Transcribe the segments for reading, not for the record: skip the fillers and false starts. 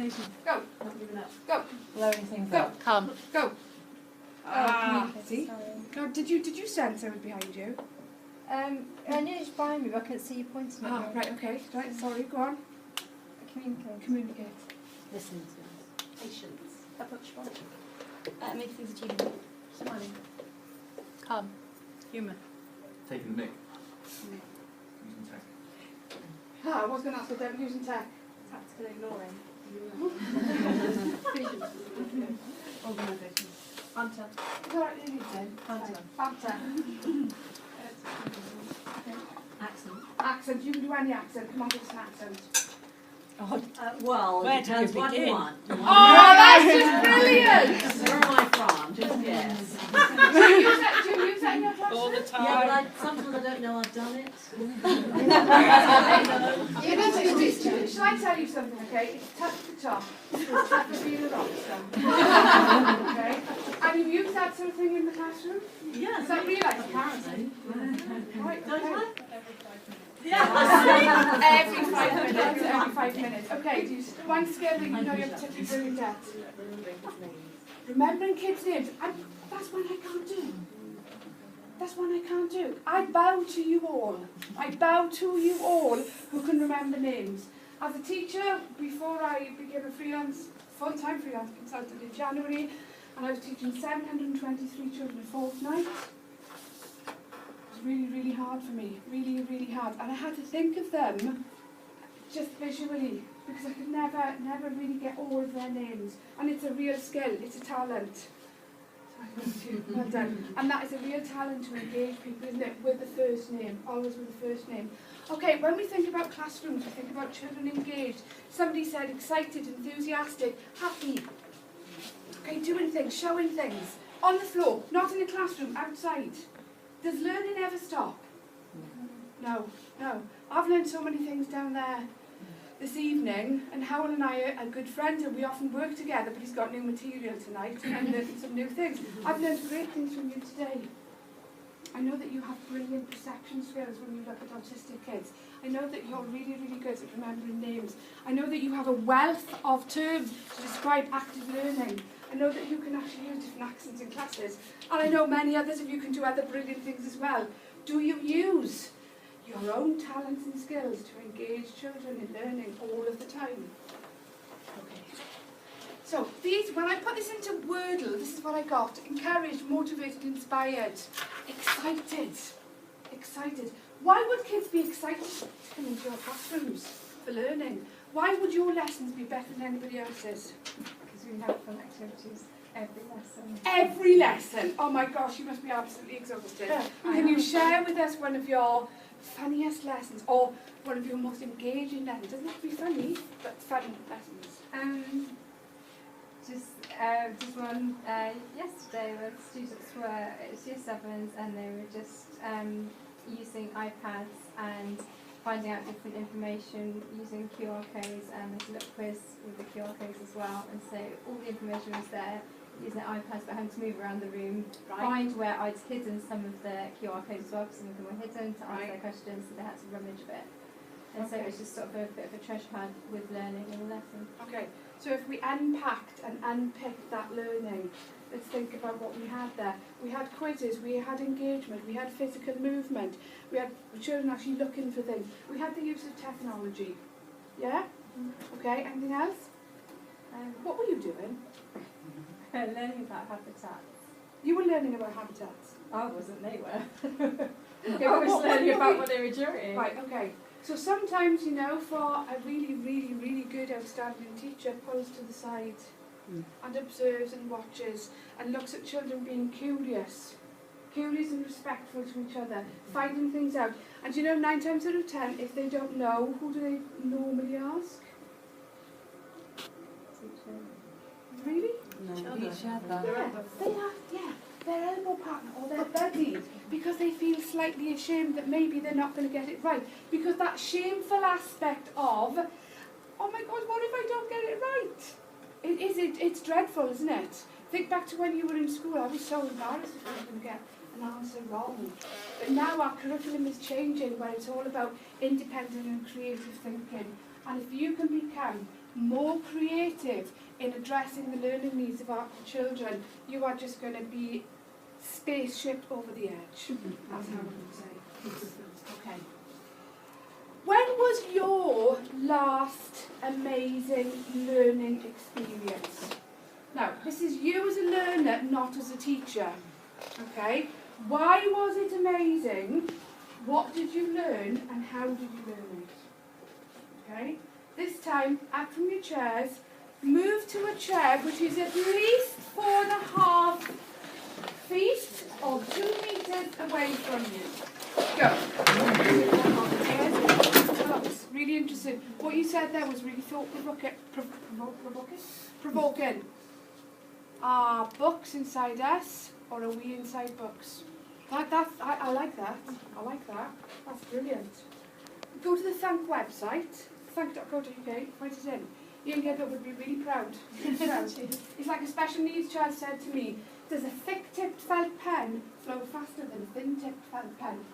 Amazing. Go. Not giving up. Go. Blowing things Go. up. Come. Go. See? Sorry. No, did you sense I was behind you? I knew it was behind me, but I couldn't see you pointing at me. Right, okay. Right, sorry, go on. Communicate. Communicate. Listening to us. Patience. Approachable. Make things achievable. Smiling. Come. Humour. Taking the mic. Using tech. I was going to ask about using tech. Tactical ignoring. Organisation. Hunter. It's all right, you need to. Banter. Banter. Accent. Accent, you can do any accent. Come on, give us an accent. Well, Where it do you depends what you begin? want. Oh, that's just brilliant! Where am I from? Just guess. Do you use that in your classroom? All the time. Yeah, but sometimes I don't know I've done it. You know, shall I tell you something, okay? It's tough to talk. It's tough to being a rock star. Okay? And you use that sort of thing in the classroom? Yes. Is that real life? Apparently. Right, Don't okay. I? Every 5 minutes, every 5 minutes. Okay, one skill that you know you're particularly brilliant at. Remembering kids' names. That's one I can't do. That's one I can't do. I bow to you all. I bow to you all who can remember names. As a teacher, before I became a full-time freelance consultant in January, and I was teaching 723 children a fortnight. It was really, really hard for me. Really, really hard. And I had to think of them just visually, because I could never really get all of their names. And it's a real skill. It's a talent. Well done. And that is a real talent to engage people, isn't it? With the first name, always with the first name. Okay, when we think about classrooms, we think about children engaged. Somebody said excited, enthusiastic, happy. Okay, doing things, showing things. On the floor, not in a classroom, outside. Does learning ever stop? No, no. I've learned so many things down there this evening, and Howell and I are good friends, and we often work together, but he's got new material tonight, and I'm learning some new things. I've learned great things from you today. I know that you have brilliant perception skills when you look at autistic kids. I know that you're really, really good at remembering names. I know that you have a wealth of terms to describe active learning. I know that you can actually use different accents in classes, and I know many others of you can do other brilliant things as well. Do you use your own talents and skills to engage children in learning all of the time? Okay. So these, when I put this into Wordle, this is what I got: encouraged, motivated, inspired, excited. Excited. Why would kids be excited to come into your classrooms for learning? Why would your lessons be better than anybody else's? Because we have fun activities every lesson. Every lesson. Oh my gosh, you must be absolutely exhausted. Can you share with us one of your funniest lessons, or one of your most engaging lessons? Doesn't have to be funny, but fun lessons. Just one yesterday where the students were, it was year 7s, and they were just using iPads and finding out different information using QR codes, and there's a little quiz with the QR codes as well, and so all the information was there using their iPads, but having to move around the room, find where I'd hidden some of the QR codes as well, because some of them were hidden, to answer their questions, so they had to rummage a bit. And so it was just sort of a bit of a treasure hunt with learning in the lesson. Okay, so if we unpacked and unpicked that learning, let's think about what we had there. We had quizzes, we had engagement, we had physical movement, we had children actually looking for things, we had the use of technology. Yeah? Okay, anything else? What were you doing? Learning about habitats. You were learning about habitats. I wasn't, they were. Okay, I was learning about we... what they were doing. Right, okay. So sometimes, you know, for a really, really, really good, outstanding teacher, pulls to the side and observes and watches and looks at children being curious and respectful to each other, finding things out. And you know, 9 times out of 10, if they don't know, who do they normally ask? Really? No. Each other. Yeah, they ask, yeah, their elbow partner or their buddy, because they feel slightly ashamed that maybe they're not going to get it right. Because that shameful aspect of, oh my God, what if I don't get it right? It's dreadful, isn't it? Think back to when you were in school. I was so embarrassed if I was going to get an answer wrong. But now our curriculum is changing where it's all about independent and creative thinking. And if you can become more creative in addressing the learning needs of our children, you are just going to be spaceship over the edge. That's how I would say. Okay. When was your last amazing learning experience? Now, this is you as a learner, not as a teacher. Okay? Why was it amazing? What did you learn and how did you learn it? Okay? This time, up from your chairs, move to a chair which is at least 4.5 feet or 2 meters away from you. Go. Really interesting. What you said there was really provoking. Are books inside us or are we inside books? I like that. I like that. That's brilliant. Go to the Thank website, thank.co.uk, write it in. Ian Gibbert would be really proud. It's like a special needs child said to me, does a thick-tipped felt pen flow faster than a thin-tipped felt pen?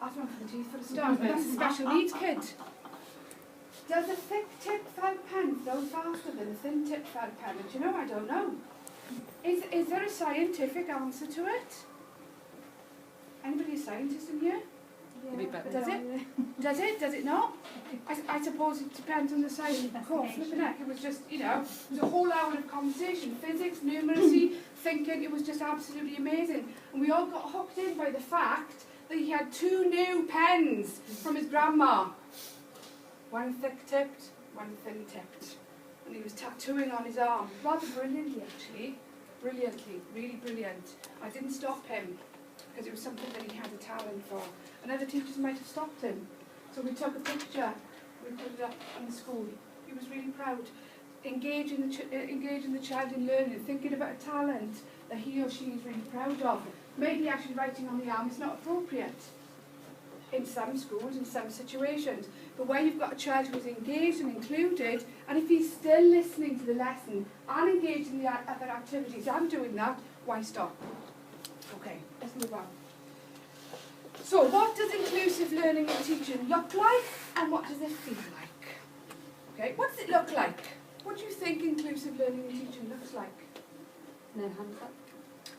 That's one for the teeth for a start, but that's a special needs kid. Does a thick-tipped felt pen flow faster than a thin-tipped felt pen? And do you know, I don't know. Is there a scientific answer to it? Anybody a scientist in here? Does it? Does it? Does it not? I suppose it depends on the size of the core. Flipping heck, it was just, you know, it was a whole hour of conversation. Physics, numeracy, thinking, it was just absolutely amazing. And we all got hooked in by the fact that he had 2 new pens from his grandma. One thick-tipped, one thin-tipped. And he was tattooing on his arm. Rather brilliantly, actually. Brilliantly, really brilliant. I didn't stop him because it was something that he had a talent for. And other teachers might have stopped him. So we took a picture, we put it up on the school. He was really proud. Engaging the child in learning, thinking about a talent that he or she is really proud of. Maybe actually writing on the arm is not appropriate in some schools, in some situations. But where you've got a child who is engaged and included, and if he's still listening to the lesson and engaged in the other activities and doing that, why stop? Okay, let's move on. So, what does inclusive learning and teaching look like, and what does it feel like? Okay, what does it look like? What do you think inclusive learning and teaching looks like? No hands up.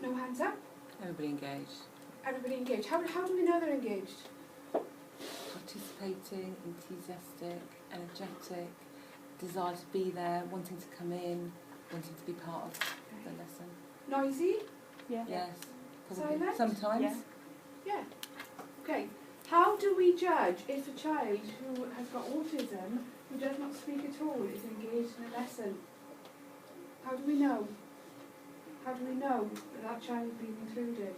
No hands up? Everybody engaged. Everybody engaged. How do we know they're engaged? Participating, enthusiastic, energetic, desire to be there, wanting to come in, wanting to be part of the lesson. Noisy? Yeah. Yes. Probably. Silent? Sometimes. Yeah. Yeah. Okay. How do we judge if a child who has got autism, who does not speak at all, is engaged in a lesson? How do we know? How do we know that that child is being included?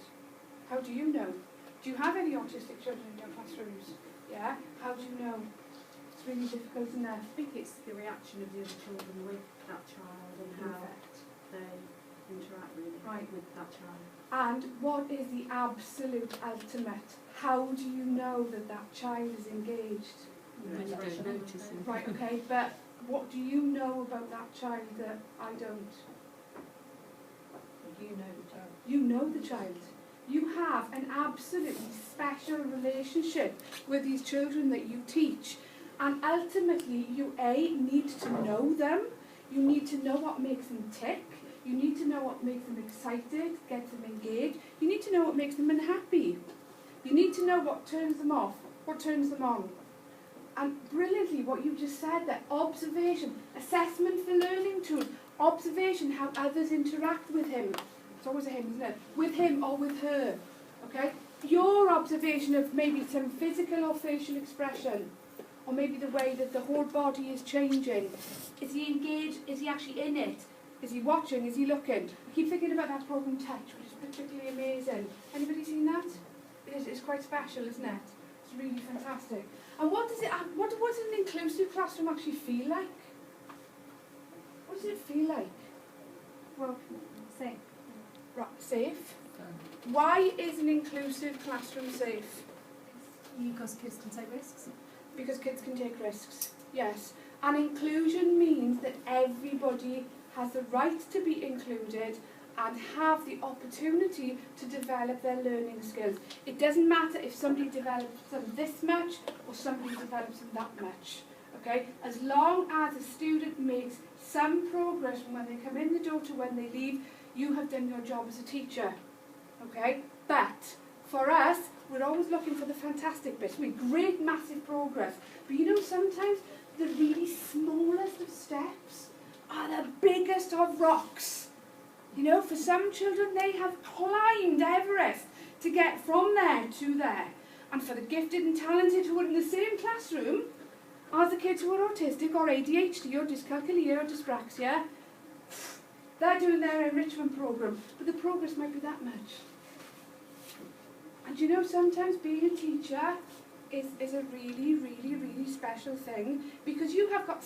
How do you know? Do you have any autistic children in your classrooms? Yeah? How do you know? It's really difficult, isn't it? I think it's the reaction of the other children with that child and how they interact really with that child. And what is the absolute ultimate? How do you know that that child is engaged? When you don't notice them. Right, okay, but what do you know about that child that I don't? You know the child. You know the child. You have an absolutely special relationship with these children that you teach. And ultimately, you need to know them. You need to know what makes them tick. You need to know what makes them excited, gets them engaged. You need to know what makes them unhappy. You need to know what turns them off, what turns them on. And brilliantly, what you just said, that observation, assessment for learning tools, observation, how others interact with him. It's always a him, isn't it? With him or with her, okay? Your observation of maybe some physical or facial expression, or maybe the way that the whole body is changing. Is he engaged? Is he actually in it? Is he watching? Is he looking? I keep thinking about that program Touch, which is particularly amazing. Anybody seen that? It's quite special, isn't it? It's really fantastic. And what does an inclusive classroom actually feel like? What does it feel like? Well, safe. Right, safe. Why is an inclusive classroom safe? Because kids can take risks. Because kids can take risks, yes. And inclusion means that everybody has the right to be included and have the opportunity to develop their learning skills. It doesn't matter if somebody develops them this much or somebody develops them that much. Okay? As long as a student makes some progress from when they come in the door to when they leave, you have done your job as a teacher. Okay? But for us, we're always looking for the fantastic bits. We great massive progress. But you know, sometimes the really smallest of steps are the biggest of rocks. You know, for some children, they have climbed Everest to get from there to there. And for the gifted and talented who are in the same classroom as the kids who are autistic or ADHD or dyscalculia or dyspraxia, they're doing their enrichment programme, but the progress might be that much. And you know, sometimes being a teacher is a really, really, really special thing, because you have got